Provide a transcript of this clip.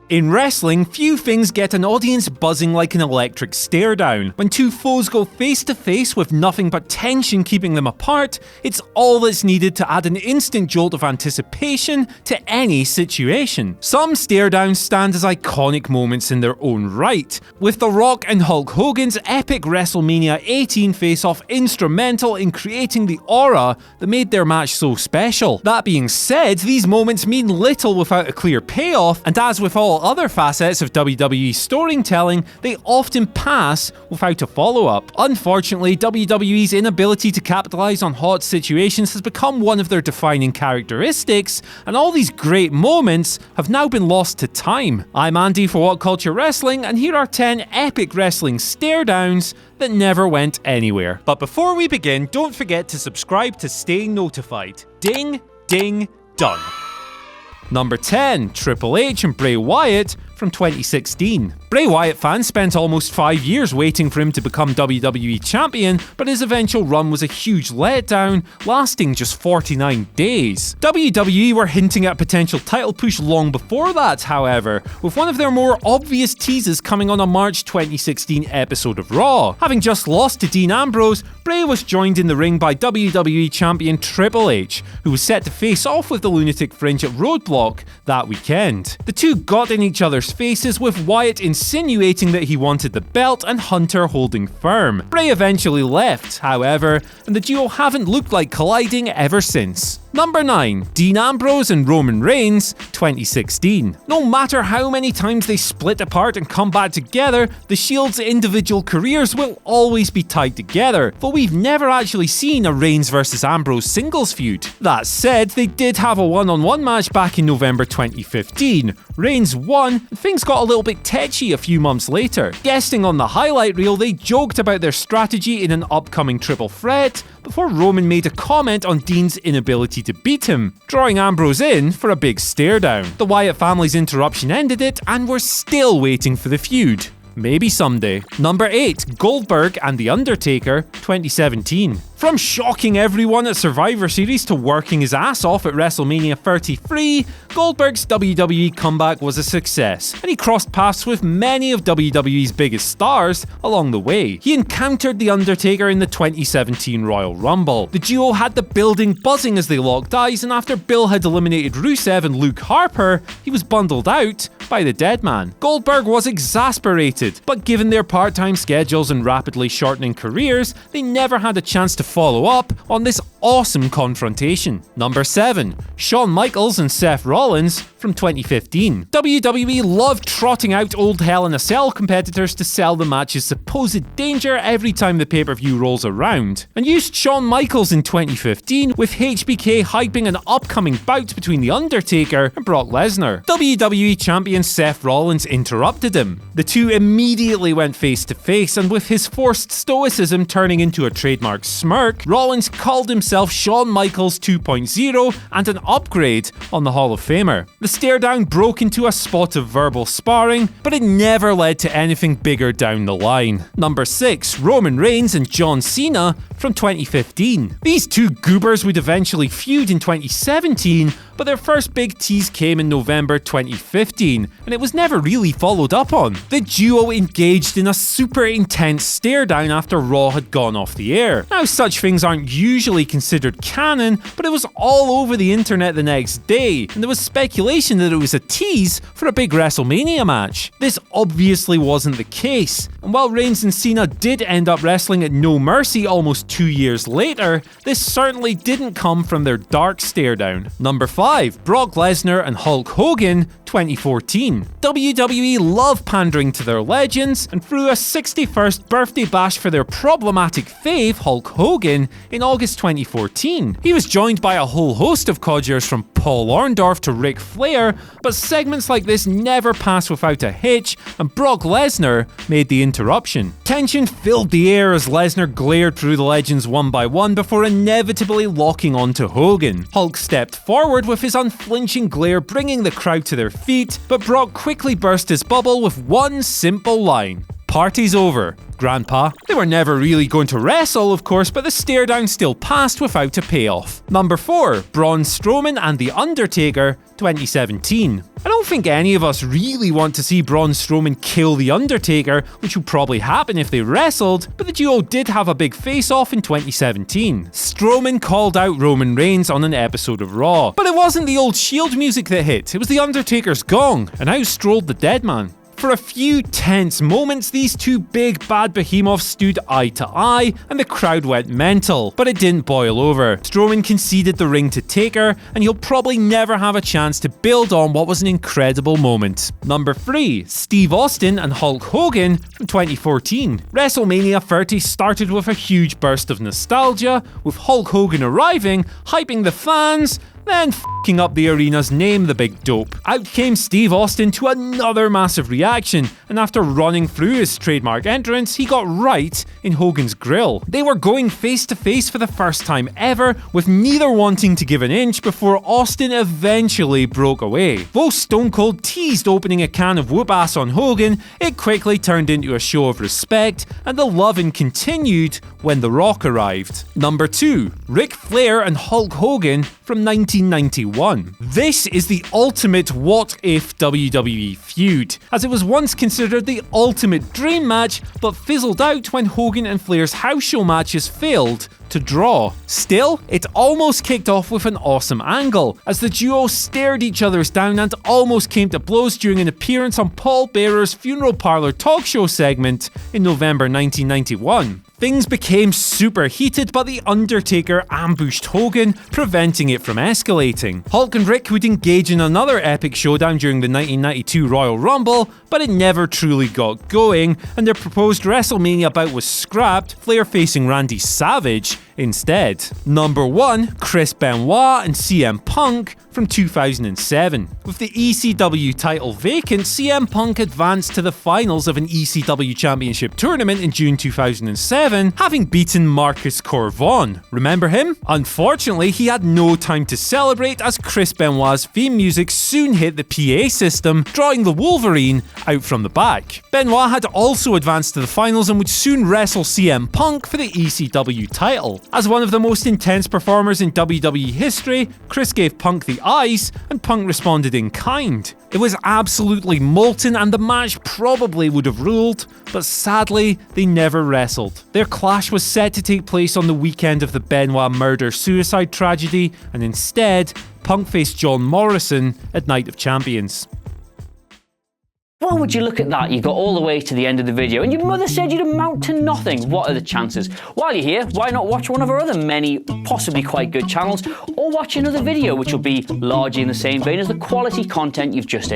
In wrestling, few things get an audience buzzing like an electric stare down. When two foes go face to face with nothing but tension keeping them apart, it's all that's needed to add an instant jolt of anticipation to any situation. Some stare downs stand as iconic moments in their own right, with The Rock and Hulk Hogan's epic WrestleMania 18 face-off instrumental in creating the aura that made their match so special. That being said, these moments mean little without a clear payoff, and as with all other facets of WWE storytelling, they often pass without a follow-up. Unfortunately, WWE's inability to capitalize on hot situations has become one of their defining characteristics, and all these great moments have now been lost to time. I'm Andy for What Culture Wrestling, and here are 10 epic wrestling stare-downs that never went anywhere. But before we begin, don't forget to subscribe to stay notified. Ding, ding, done. Number 10, Triple H and Bray Wyatt from 2016. Bray Wyatt fans spent almost 5 years waiting for him to become WWE Champion, but his eventual run was a huge letdown, lasting just 49 days. WWE were hinting at a potential title push long before that, however, with one of their more obvious teases coming on a March 2016 episode of Raw. Having just lost to Dean Ambrose, Bray was joined in the ring by WWE Champion Triple H, who was set to face off with the Lunatic Fringe at Roadblock that weekend. The two got in each other's faces, with Wyatt insinuating that he wanted the belt and Hunter holding firm. Bray eventually left, however, and the duo haven't looked like colliding ever since. Number 9, Dean Ambrose and Roman Reigns, 2016. No matter how many times they split apart and come back together, the Shield's individual careers will always be tied together, but we've never actually seen a Reigns vs Ambrose singles feud. That said, they did have a one-on-one match back in November 2015. Reigns won, and things got a little bit tetchy a few months later. Guesting on the highlight reel, they joked about their strategy in an upcoming triple threat, before Roman made a comment on Dean's inability to beat him, drawing Ambrose in for a big stare down. The Wyatt family's interruption ended it, and we're still waiting for the feud. Maybe someday. Number 8, Goldberg and The Undertaker, 2017. From shocking everyone at Survivor Series to working his ass off at WrestleMania 33, Goldberg's WWE comeback was a success, and he crossed paths with many of WWE's biggest stars along the way. He encountered The Undertaker in the 2017 Royal Rumble. The duo had the building buzzing as they locked eyes, and after Bill had eliminated Rusev and Luke Harper, he was bundled out by the Deadman. Goldberg was exasperated, but given their part-time schedules and rapidly shortening careers, they never had a chance to follow up on this awesome confrontation. Number 7, Shawn Michaels and Seth Rollins from 2015. WWE loved trotting out old Hell in a Cell competitors to sell the match's supposed danger every time the pay-per-view rolls around, and used Shawn Michaels in 2015 with HBK hyping an upcoming bout between The Undertaker and Brock Lesnar. WWE Champion Seth Rollins interrupted him. The two immediately went face to face, and with his forced stoicism turning into a trademark smirk, Rollins called himself Shawn Michaels 2.0 and an upgrade on the Hall of Famer. The stare down broke into a spot of verbal sparring, but it never led to anything bigger down the line. Number 6, Roman Reigns and John Cena from 2015. These two goobers would eventually feud in 2017, but their first big tease came in November 2015, and it was never really followed up on. The duo engaged in a super intense stare down after Raw had gone off the air. Now, such things aren't usually considered canon, but it was all over the internet the next day, and there was speculation that it was a tease for a big WrestleMania match. This obviously wasn't the case, and while Reigns and Cena did end up wrestling at No Mercy almost 2 years later, this certainly didn't come from their dark stare down. Number 5, Brock Lesnar and Hulk Hogan, 2014. WWE love pandering to their legends, and threw a 61st birthday bash for their problematic fave, Hulk Hogan, in August 2014. He was joined by a whole host of codgers from Paul Orndorff to Ric Flair, but segments like this never pass without a hitch, and Brock Lesnar made the interruption. Tension filled the air as Lesnar glared through the legends one by one before inevitably locking onto Hogan. Hulk stepped forward with his unflinching glare bringing the crowd to their feet, but Brock quickly burst his bubble with one simple line: party's over, Grandpa. They were never really going to wrestle, of course, but the Staredowns still passed without a payoff. Number 4, Braun Strowman and The Undertaker, 2017. I don't think any of us really want to see Braun Strowman kill The Undertaker, which would probably happen if they wrestled, but the duo did have a big face-off in 2017. Strowman called out Roman Reigns on an episode of Raw, but it wasn't the old Shield music that hit, it was The Undertaker's gong, and out strolled the dead man. For a few tense moments, these two big bad behemoths stood eye to eye, and the crowd went mental, but it didn't boil over. Strowman conceded the ring to Taker, and he'll probably never have a chance to build on what was an incredible moment. Number 3, Steve Austin and Hulk Hogan from 2014. WrestleMania 30 started with a huge burst of nostalgia, with Hulk Hogan arriving, hyping the fans, then f***ing up the arena's name, the big dope. Out came Steve Austin to another massive reaction, and after running through his trademark entrance, he got right in Hogan's grill. They were going face to face for the first time ever, with neither wanting to give an inch before Austin eventually broke away. Though Stone Cold teased opening a can of whoop ass on Hogan, it quickly turned into a show of respect, and the loving continued when The Rock arrived. Number 2, Ric Flair and Hulk Hogan from 1991. This is the ultimate what if WWE feud, as it was once considered the ultimate dream match, but fizzled out when Hogan and Flair's house show matches failed to draw. Still, it almost kicked off with an awesome angle, as the duo stared each other's down and almost came to blows during an appearance on Paul Bearer's funeral parlor talk show segment in November 1991. Things became super heated, but The Undertaker ambushed Hogan, preventing it from escalating. Hulk and Rick would engage in another epic showdown during the 1992 Royal Rumble, but it never truly got going, and their proposed WrestleMania bout was scrapped, Flair facing Randy Savage instead. Number 1, Chris Benoit and CM Punk from 2007. With the ECW title vacant, CM Punk advanced to the finals of an ECW Championship tournament in June 2007, having beaten Marcus Corvon. Remember him? Unfortunately, he had no time to celebrate, as Chris Benoit's theme music soon hit the PA system, drawing the Wolverine out from the back. Benoit had also advanced to the finals and would soon wrestle CM Punk for the ECW title. As one of the most intense performers in WWE history, Chris gave Punk the eyes, and Punk responded in kind. It was absolutely molten, and the match probably would have ruled, but sadly, they never wrestled. Their clash was set to take place on the weekend of the Benoit murder-suicide tragedy, and instead, Punk faced John Morrison at Night of Champions. Why would you look at that? You got all the way to the end of the video and your mother said you'd amount to nothing. What are the chances? While you're here, why not watch one of our other many, possibly quite good channels, or watch another video which will be largely in the same vein as the quality content you've just